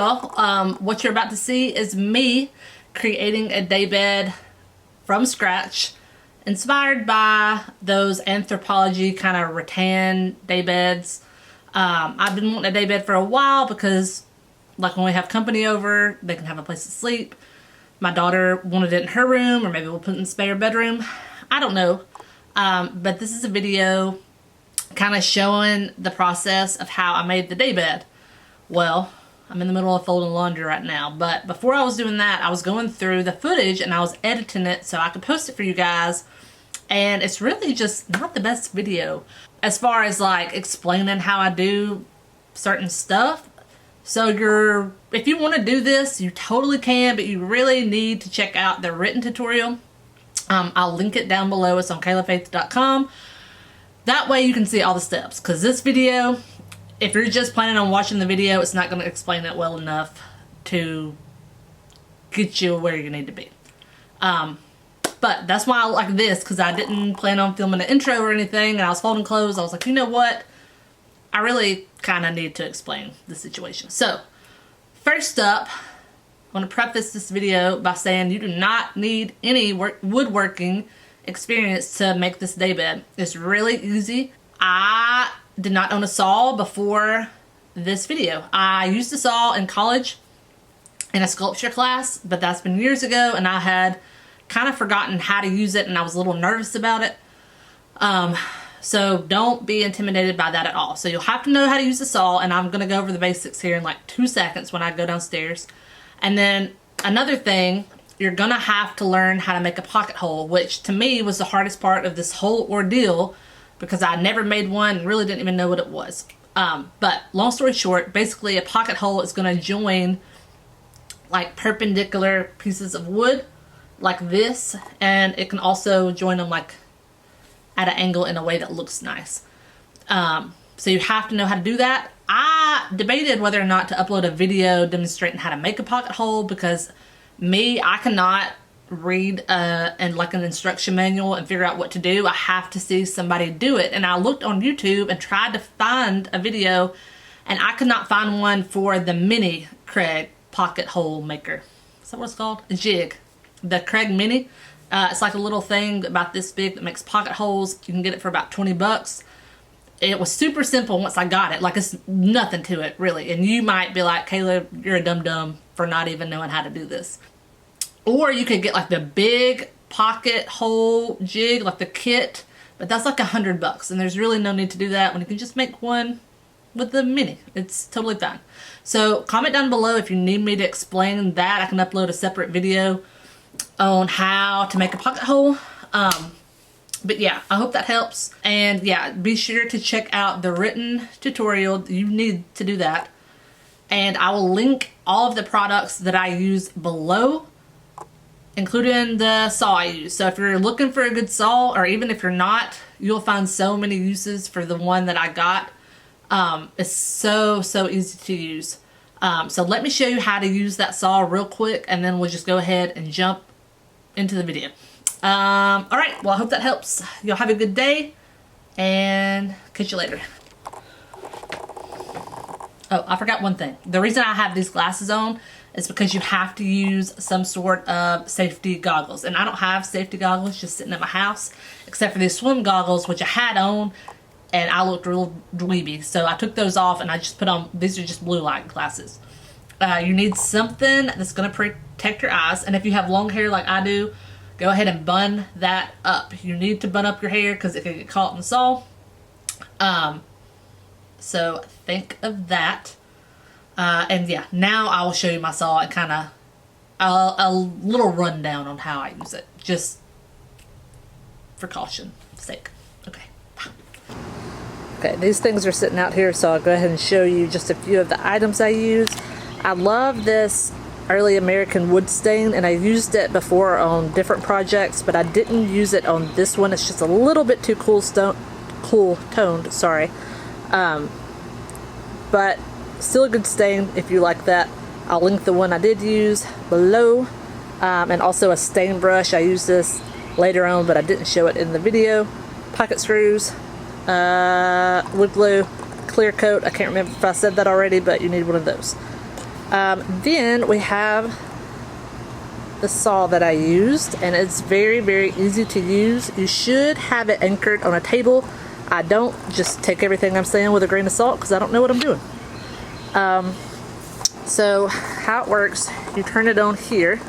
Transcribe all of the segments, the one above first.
video, what you're about to see is me creating a daybed from scratch, inspired by those Anthropologie kind of rattan daybeds. I've been wanting a daybed for a while because, like, when we have company over, they can have a place to sleep. My daughter wanted it in her room, or maybe we'll put it in the spare bedroom. I don't know. But this is a video kind of showing the process of how I made the daybed. Well, I'm in the middle of folding laundry right now, but before I was doing that, I was going through the footage and I was editing it so I could post it for you guys. And it's really just not the best video as far as like explaining how I do certain stuff. So if you want to do this, you totally can, but you really need to check out the written tutorial. I'll link it down below. It's on KaylaFaith.com. That way you can see all the steps, because this video, if you're just planning on watching the video, it's not going to explain it well enough to get you where you need to be. But that's why I like this, because I didn't plan on filming an intro or anything, and I was folding clothes. I was like, you know what? I really kind of need to explain the situation. So, first up, I want to preface this video by saying you do not need any woodworking experience to make this daybed. It's really easy. I did not own a saw before this video. I used a saw in college in a sculpture class, but that's been years ago, and I had kind of forgotten how to use it, and I was a little nervous about it. So don't be intimidated by that at all. So you'll have to know how to use the saw, and I'm going to go over the basics here in like 2 seconds when I go downstairs. And then another thing, you're going to have to learn how to make a pocket hole, which to me was the hardest part of this whole ordeal because I never made one and really didn't even know what it was. But long story short, basically a pocket hole is going to join like perpendicular pieces of wood like this, and it can also join them like at an angle in a way that looks nice. So you have to know how to do that. I debated whether or not to upload a video demonstrating how to make a pocket hole, because I cannot read and like an instruction manual and figure out what to do. I have to see somebody do it. And I looked on YouTube and tried to find a video, and I could not find one for the mini Craig pocket hole maker. Is that what it's called? A jig. The Craig Mini. It's like a little thing about this big that makes pocket holes. You can get it for about 20 bucks. It was super simple once I got it. Like, it's nothing to it, really. And you might be like, Kayla, you're a dum-dum for not even knowing how to do this. Or you could get like the big pocket hole jig, like the kit. But that's like $100, and there's really no need to do that when you can just make one with the mini. It's totally fine. So comment down below if you need me to explain that. I can upload a separate video on how to make a pocket hole. But yeah, I hope that helps. And yeah, be sure to check out the written tutorial. You need to do that. And I will link all of the products that I use below, including the saw I use. So if you're looking for a good saw, or even if you're not, you'll find so many uses for the one that I got. It's so easy to use. So let me show you how to use that saw real quick, and then we'll just go ahead and jump into the video. Alright, well, I hope that helps. Y'all have a good day, and catch you later. Oh, I forgot one thing. The reason I have these glasses on is because you have to use some sort of safety goggles, and I don't have safety goggles just sitting at my house, except for these swim goggles, which I had on, and I looked real dweeby, so I took those off and I just put on, these are just blue light glasses. You need something that's going to protect your eyes, and if you have long hair like I do, go ahead and bun that up. You need to bun up your hair because it can get caught in the saw. So think of that. And yeah, now I will show you my saw and kind of a little rundown on how I use it, just for caution's sake. Okay. Okay, these things are sitting out here, so I'll go ahead and show you just a few of the items I use. I love this early American wood stain, and I used it before on different projects, but I didn't use it on this one. It's just a little bit too cool toned, sorry. But still a good stain if you like that. I'll link the one I did use below, and also a stain brush. I used this later on, but I didn't show it in the video. Pocket screws, wood glue, clear coat. I can't remember if I said that already, but you need one of those. Then we have the saw that I used, and it's very, very easy to use. You should have it anchored on a table. I don't. Just take everything I'm saying with a grain of salt because I don't know what I'm doing. So how it works, you turn it on here,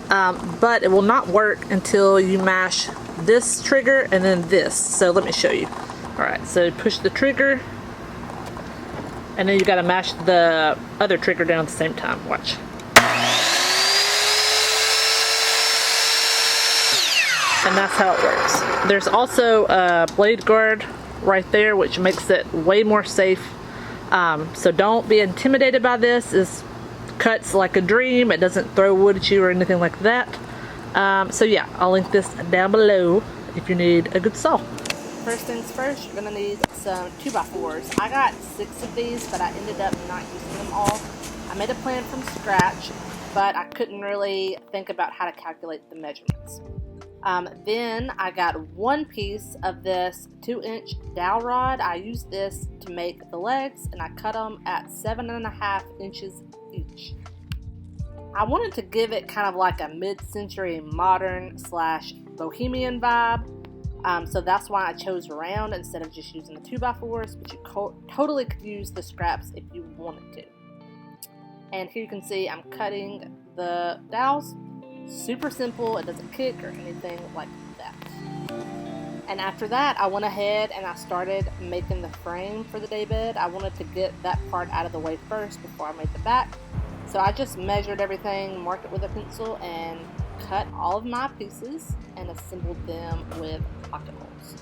but it will not work until you mash this trigger and then this. So let me show you. Alright, so push the trigger, and then you gotta mash the other trigger down at the same time. Watch. And that's how it works. There's also a blade guard right there, which makes it way more safe. So don't be intimidated by this. It cuts like a dream. It doesn't throw wood at you or anything like that. So yeah, I'll link this down below if you need a good saw. First things first, you're gonna need some 2x4s. I got 6 of these, but I ended up not using them all. I made a plan from scratch, but I couldn't really think about how to calculate the measurements. Then I got 1 piece of this 2-inch dowel rod. I used this to make the legs, and I cut them at 7.5 inches each. I wanted to give it kind of like a mid-century modern / bohemian vibe. So that's why I chose round instead of just using the 2x4s, but you totally could use the scraps if you wanted to. And here you can see I'm cutting the dowels. Super simple, it doesn't kick or anything like that. And after that, I went ahead and I started making the frame for the daybed. I wanted to get that part out of the way first before I made the back. So I just measured everything, marked it with a pencil, and cut all of my pieces and assembled them with pocket holes.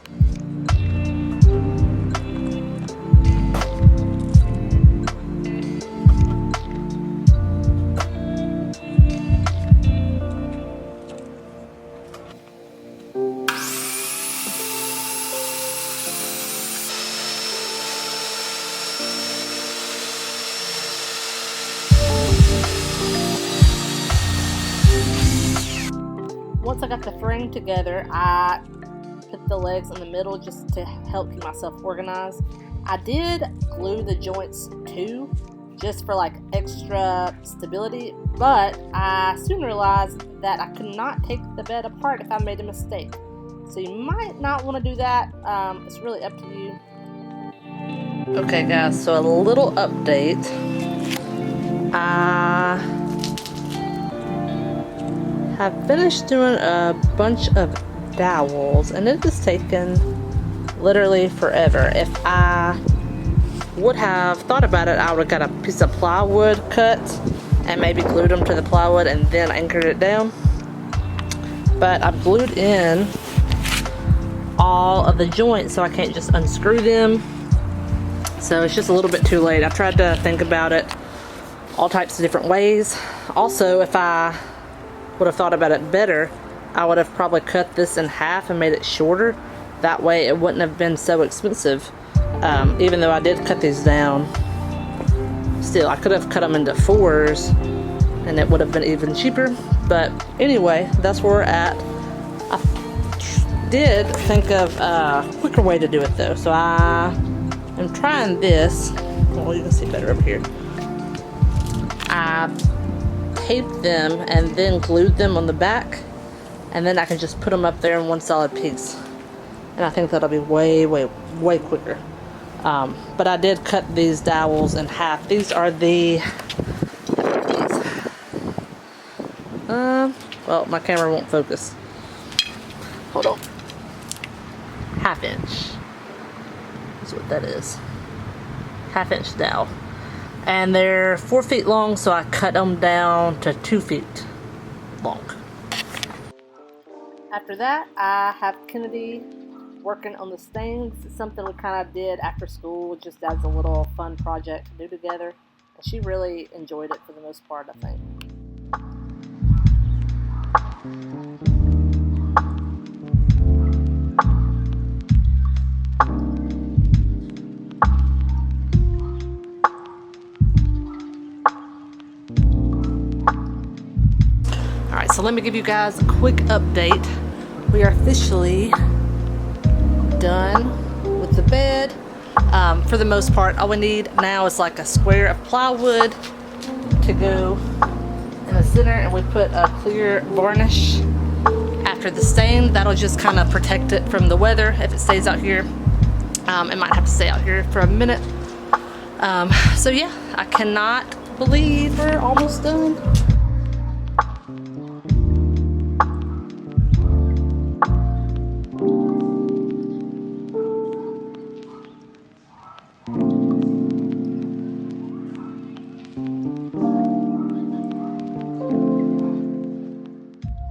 Once I got the frame together, I put the legs in the middle just to help keep myself organized. I did glue the joints too, just for like extra stability, but I soon realized that I could not take the bed apart if I made a mistake. So you might not want to do that. It's really up to you. Okay guys, so a little update. I've finished doing a bunch of dowels, and it has taken literally forever. If I would have thought about it, I would have got a piece of plywood cut and maybe glued them to the plywood and then anchored it down. But I've glued in all of the joints, so I can't just unscrew them. So it's just a little bit too late. I tried to think about it all types of different ways. Also, if I would have thought about it better, I would have probably cut this in half and made it shorter. That way it wouldn't have been so expensive. Even though I did cut these down, still I could have cut them into 4s and it would have been even cheaper. But anyway, that's where we're at. I did think of a quicker way to do it though, so I am trying this. Well, you can see better over here. I taped them and then glued them on the back, and then I can just put them up there in one solid piece, and I think that'll be way quicker. But I did cut these dowels in half. These are the well, my camera won't focus. Hold on. 1/2 inch. That's what that is. 1/2 inch dowel. And they're 4 feet long, so I cut them down to 2 feet long. After that, I have Kennedy working on the stains. It's something we kind of did after school, just as a little fun project to do together. And she really enjoyed it for the most part, I think. Alright, so let me give you guys a quick update. We are officially done with the bed. For the most part, all we need now is like a square of plywood to go in the center, and we put a clear varnish after the stain. That'll just kind of protect it from the weather if it stays out here. It might have to stay out here for a minute. So yeah, I cannot believe we're almost done.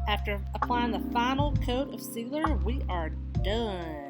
After applying the final coat of sealer, we are done.